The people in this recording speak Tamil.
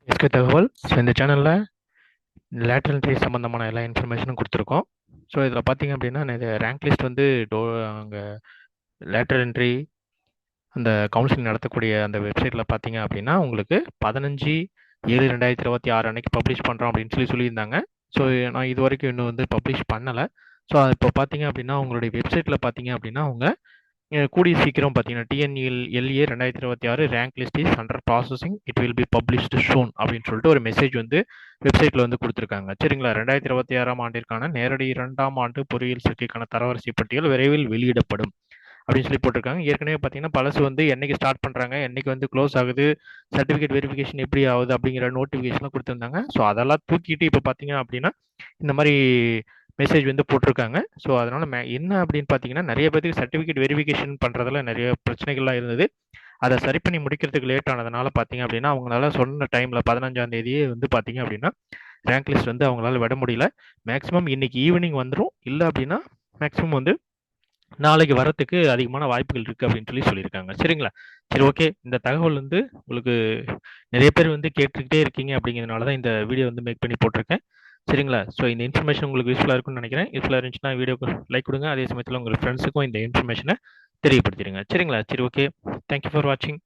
எஸ்கே தகவல். ஸோ இந்த சேனலில் லேட்டரல் என்ட்ரி சம்மந்தமான எல்லா இன்ஃபர்மேஷனும் கொடுத்துருக்கோம். ஸோ இதில் பார்த்தீங்க அப்படின்னா நிறைய ரேங்க் லிஸ்ட் வந்து அங்கே லேட்டரல் என்ட்ரி அந்த கவுன்சிலிங் நடத்தக்கூடிய அந்த வெப்சைட்டில் பார்த்தீங்க அப்படின்னா உங்களுக்கு 15/7/2026 அன்னைக்கு பப்ளிஷ் பண்ணுறோம் அப்படின்னு சொல்லியிருந்தாங்க. ஸோ நான் இது வரைக்கும் இன்னும் வந்து பப்ளிஷ் பண்ணலை. ஸோ இப்போ பார்த்தீங்க அப்படின்னா உங்களுடைய வெப்சைட்டில் பார்த்தீங்க அப்படின்னா அவங்க கூடிய சீக்கிரம் பார்த்தீங்கன்னா TNLA 2026 rank list is under processing, it will be published soon அப்படின்னு சொல்லிட்டு ஒரு மெசேஜ் வந்து வெப்சைட்டில் வந்து கொடுத்துருக்காங்க. சரிங்களா? 2026ஆம் ஆண்டிற்கான நேரடி 2ஆம் ஆண்டு பொறியியல் சேர்க்கைக்கான தரவரிசை பட்டியல் விரைவில் வெளியிடப்படும் அப்படின்னு சொல்லி போட்டிருக்காங்க. ஏற்கனவே பார்த்தீங்கன்னா பழசு வந்து என்னைக்கு ஸ்டார்ட் பண்ணுறாங்க, என்னைக்கு வந்து க்ளோஸ் ஆகுது, சர்டிஃபிகேட் வெரிஃபிகேஷன் எப்படி ஆகுது அப்படிங்கிற நோட்டிஃபிகேஷன்லாம் கொடுத்துருந்தாங்க. ஸோ அதெல்லாம் தூக்கிட்டு இப்போ பார்த்தீங்க அப்படின்னா இந்த மாதிரி மெசேஜ் வந்து போட்டிருக்காங்க. ஸோ அதனால என்ன அப்படின்னு பார்த்தீங்கன்னா நிறைய பேருக்கு சர்டிஃபிகேட் வெரிஃபிகேஷன் பண்ணுறதுல நிறைய பிரச்சனைகள்லாம் இருந்தது. அதை சரி பண்ணி முடிக்கிறதுக்கு லேட் ஆனதுனால பார்த்தீங்க அப்படின்னா அவங்களால சொன்ன டைமில் 15ஆம் தேதியே வந்து பார்த்தீங்க அப்படின்னா ரேங்க் லிஸ்ட் வந்து அவங்களால விட முடியல. மேக்ஸிமம் இன்னைக்கு ஈவினிங் வந்துடும், இல்லை அப்படின்னா மேக்ஸிமம் வந்து நாளைக்கு வரத்துக்கு அதிகமான வாய்ப்புகள் இருக்குது அப்படின்னு சொல்லியிருக்காங்க. சரிங்களா? சரி, ஓகே. இந்த தகவல் வந்து உங்களுக்கு நிறைய பேர் வந்து கேட்டுக்கிட்டே இருக்கீங்க அப்படிங்கிறதுனால தான் இந்த வீடியோ வந்து மேக் பண்ணி போட்டிருக்கேன். சரிங்களா? ஸோ இந்த இன்ஃபர்மேஷன் உங்களுக்கு யூஸ்ஃபுல்லாக இருக்கும்னு நினைக்கிறேன். யூஸ்ஃபுல்லாக இருந்துச்சுன்னா வீடியோக்கு லைக் கொடுங்க. அதே சமயத்தில் உங்கள் ஃப்ரெண்ட்ஸுக்கும் இந்த இன்ஃபர்மேஷனை தெரியப்படுத்திடுங்க. சரிங்களா? சரி, ஓகே. தேங்க்யூ ஃபார் வாட்சிங்.